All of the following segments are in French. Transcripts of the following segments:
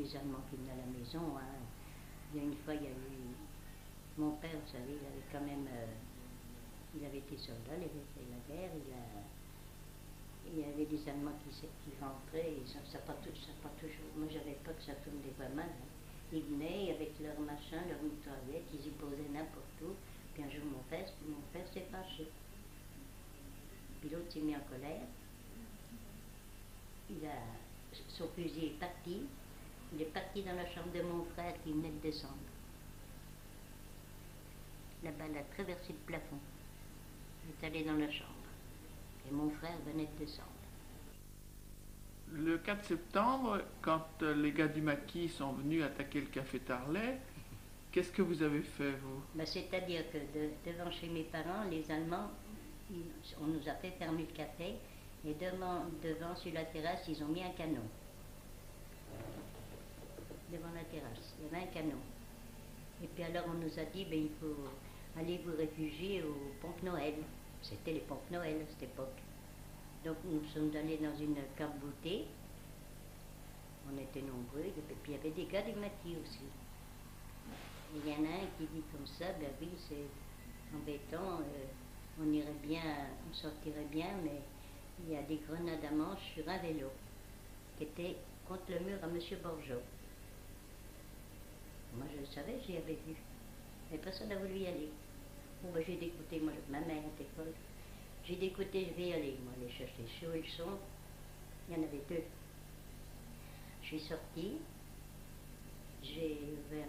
des Allemands qui venaient à la maison. Hein. Il y a une fois, il y a eu mon père, vous savez, il avait quand même, il avait été soldat, il avait fait la guerre, il y avait des Allemands qui rentraient, et ça pas toujours, moi j'avais peur que ça tourne des fois mal. Hein. Ils venaient avec leur machin, leur mitraillette, ils y posaient n'importe où, puis un jour mon père s'est fâché. Puis l'autre s'est mis en colère, son fusil est parti, il est parti dans la chambre de mon frère qui venait de descendre. La balle a traversé le plafond, elle est allée dans la chambre, et mon frère venait de descendre. Le 4 septembre, quand les gars du maquis sont venus attaquer le café Tarlet, qu'est-ce que vous avez fait, vous? C'est-à-dire que devant chez mes parents, les Allemands, on nous a fait fermer le café, et devant sur la terrasse, ils ont mis un canon. Devant la terrasse, il y avait un canon. Et puis alors on nous a dit, ben, il faut aller vous réfugier aux pompes Noël. C'était les pompes Noël à cette époque. Donc nous sommes allés dans une cave-boutée. On était nombreux, et puis il y avait des gars du maquis aussi. Et il y en a un qui dit comme ça, ben oui, c'est embêtant, on irait bien, on sortirait bien, mais il y a des grenades à manche sur un vélo qui était contre le mur à M. Borgeot. Moi je le savais, j'y avais vu, mais personne n'a voulu y aller. Bon, ben, j'ai dit écoutez, moi ma mère était folle. J'ai dit écoutez, je vais y aller, moi aller chercher ceux où ils sont. Il y en avait deux. Je suis sortie, j'ai ouvert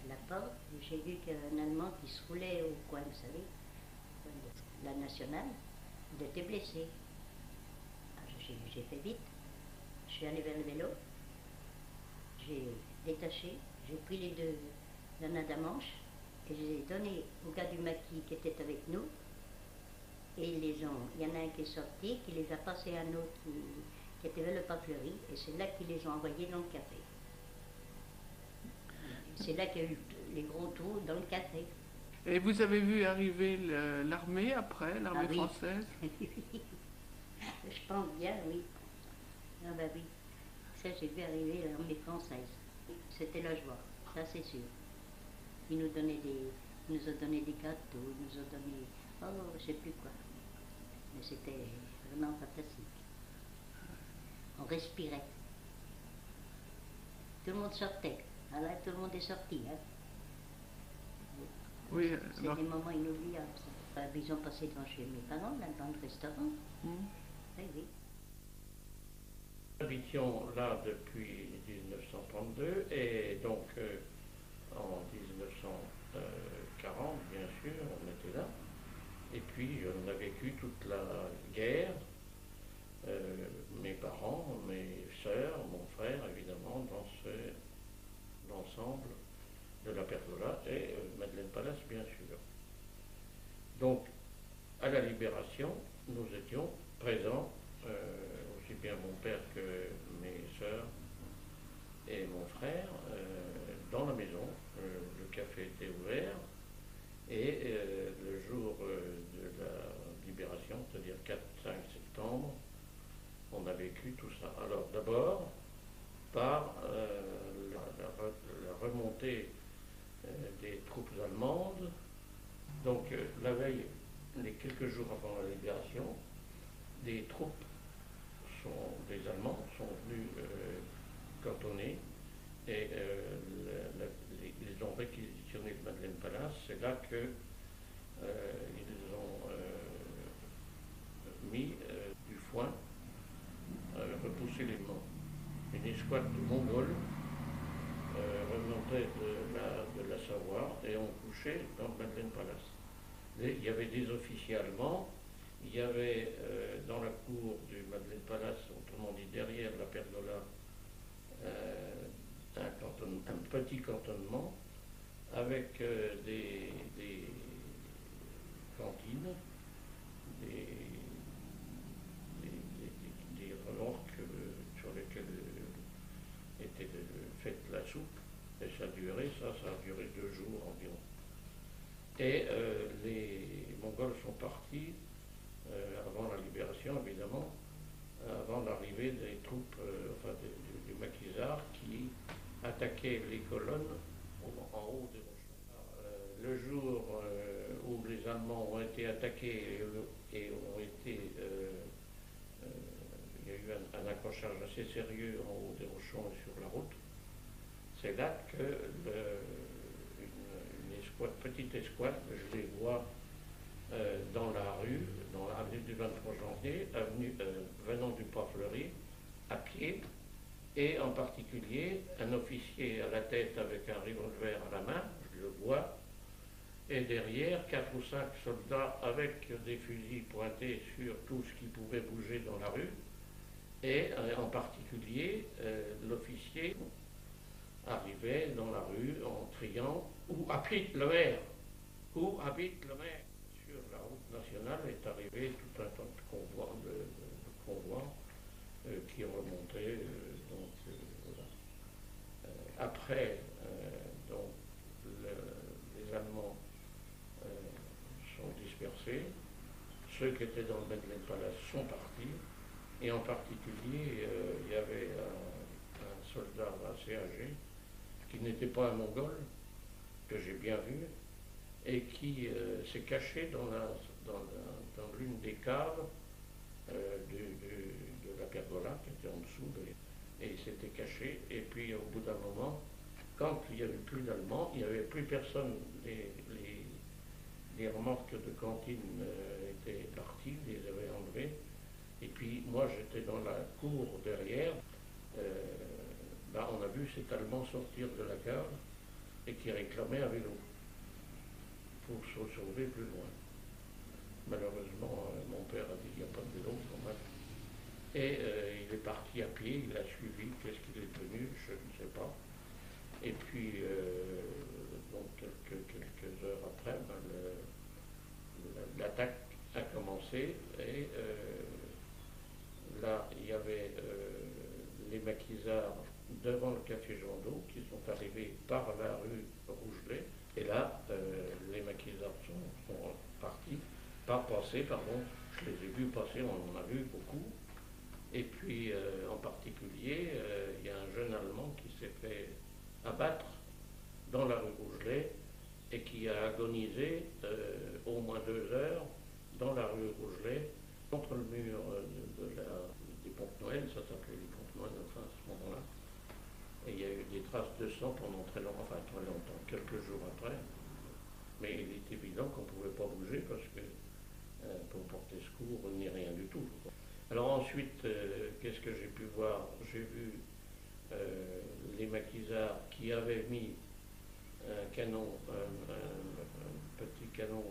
la porte, et j'ai vu qu'il y avait un Allemand qui se roulait au coin, vous savez, la nationale. Il était blessé. J'ai fait vite, je suis allée vers le vélo, j'ai détaché, j'ai pris les deux grenades à manche et je les ai données aux gars du maquis qui étaient avec nous. Et il y en a un qui est sorti, qui les a passés à un autre qui était vers le pas fleuri, et c'est là qu'ils les ont envoyés dans le café. C'est là qu'il y a eu les gros trous dans le café. Et vous avez vu arriver l'armée après, l'armée oui. française? Je pense bien, oui. Ah bah oui. Ça, j'ai vu arriver l'armée française. C'était la joie, ça c'est sûr. Ils nous ont donné des gâteaux, ils nous ont donné, oh, je sais plus quoi. Mais c'était vraiment fantastique. On respirait. Tout le monde sortait. Ah là, tout le monde est sorti. Hein. Oui, c'est des moments inoubliables. Ça. Ils ont passé devant chez mes parents, là, dans le restaurant. Oui, oui. Nous habitions là depuis 1932 et donc en 1940, bien sûr, on était là. Et puis on a vécu toute la guerre, mes parents, mes sœurs, mon frère évidemment, dans l'ensemble de la Pergola et Madeleine Palace bien sûr. Donc à la Libération, nous étions présents, aussi bien mon père que mes sœurs et mon frère, dans la maison. Le café était ouvert et le jour de la Libération, c'est-à-dire 4-5 septembre, on a vécu tout ça. Alors d'abord, par la remontée des troupes allemandes, donc la veille, les quelques jours avant la Libération, des troupes des Allemands sont venus cantonner et ils ont réquisitionné le Madeleine Palace. C'est là que ils ont mis du foin, repoussé les Mongols. Une escouade de Mongols remontait de la Savoie et ont couché dans le Madeleine Palace. Il y avait des officiers allemands, il y avait dans la cour du Madeleine Palace, autrement dit derrière la Pergola, un petit cantonnement avec des cantines, des remorques sur lesquelles était faite la soupe, et ça a duré 2 jours environ. Et les Mongols sont partis avant la libération, évidemment, avant l'arrivée des troupes, du maquisard qui attaqué les colonnes en haut des rochers. Le jour où les Allemands ont été attaqués et ont été il y a eu un accrochage assez sérieux en haut des rochons et sur la route. C'est là que une petite escouade, je les vois dans la rue, dans l'avenue du 23 janvier, venant du Port-Fleuri, à pied, et en particulier un officier à la tête avec un revolver à la main, je le vois, et derrière 4 ou 5 soldats avec des fusils pointés sur tout ce qui pouvait bouger dans la rue, et en particulier l'officier arrivait dans la rue en criant « Où habite le maire? Où habite le maire ?» Sur la route nationale est arrivé tout un tas de convois qui remontaient. Voilà. Après, donc, les Allemands sont dispersés. Ceux qui étaient dans le Madeleine Palace sont partis. Et en particulier, il y avait un soldat assez âgé, qui n'était pas un Mongol, que j'ai bien vu, et qui s'est caché dans l'une des caves de la pergola, qui était en dessous, et il s'était caché. Et puis au bout d'un moment, quand il n'y avait plus d'Allemands, il n'y avait plus personne, les remorques de cantine étaient parties, les avaient enlevées. Et puis moi j'étais dans la cour derrière, on a vu cet Allemand sortir de la cave et qui réclamait un vélo pour se sauver plus loin. Malheureusement, mon père a dit il n'y a pas de vélo quand même. Et il est parti à pied, il a suivi, qu'est-ce qu'il est devenu, je ne sais pas. Et puis, donc quelques heures après, l'attaque a commencé et là, il y avait les maquisards devant le café Jandot qui sont arrivés par la rue Rougelet. Et là, les maquisards sont partis, pardon, je les ai vus passer, on en a vu beaucoup. Et puis, en particulier, il y a un jeune Allemand qui s'est fait abattre dans la rue Rougelet et qui a agonisé au moins 2 heures dans la rue Rougelet contre le mur des Pompes-Noël, ça s'appelait les Pompes-Noël enfin à ce moment-là. Et il y a eu des traces de sang pendant très longtemps, quelques jours après. Mais il est évident qu'on ne pouvait pas bouger parce que pour porter secours ni rien du tout. Alors ensuite, qu'est-ce que j'ai pu voir? J'ai vu les maquisards qui avaient mis un canon, un petit canon,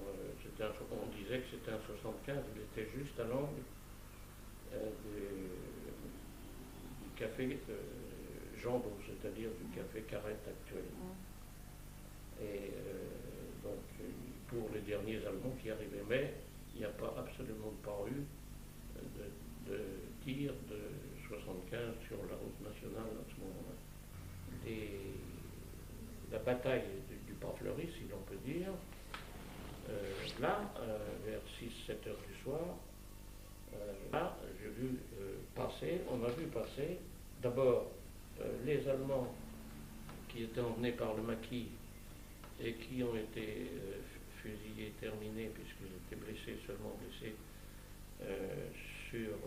on disait que c'était un 75, il était juste à l'angle du café Jandot, c'est-à-dire du café Carrette actuel. Et donc pour les derniers Allemands qui arrivaient, mais il n'y a absolument pas eu de tir de 75 sur la route nationale à ce moment-là. La bataille du Port-Fleuri, si l'on peut dire, là, vers 6-7 heures du soir, là, j'ai vu on a vu passer d'abord les Allemands qui étaient emmenés par le maquis et qui ont été fusillés, terminés, puisqu'ils étaient blessés, seulement blessés, sur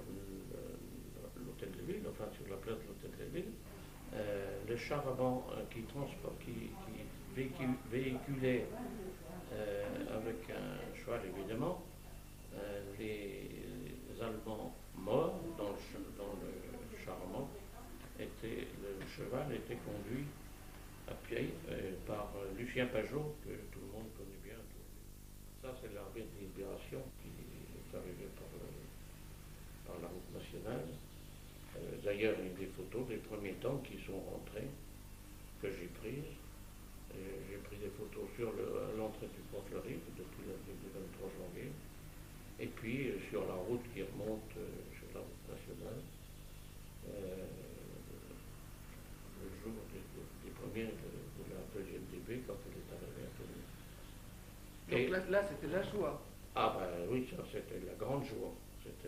l'hôtel de ville, enfin sur la place de l'hôtel de ville. Le char avant qui véhiculait avec un cheval évidemment les Allemands morts dans le char avant. Le cheval était conduit à pied par Lucien Pajot, que tout le monde connaît bien. Ça, c'est l'armée de libération qui est arrivée par la route nationale. D'ailleurs, il y a des photos des premiers temps qui sont rentrés, que j'ai prises. J'ai pris des photos sur l'entrée du Port-Fleuri depuis le 23 janvier. Et puis sur la route qui remonte sur la route nationale. Le jour des premiers de la deuxième DB quand elle est arrivée à Toulouse. Donc là c'était la joie. Ah ben oui, ça c'était la grande joie.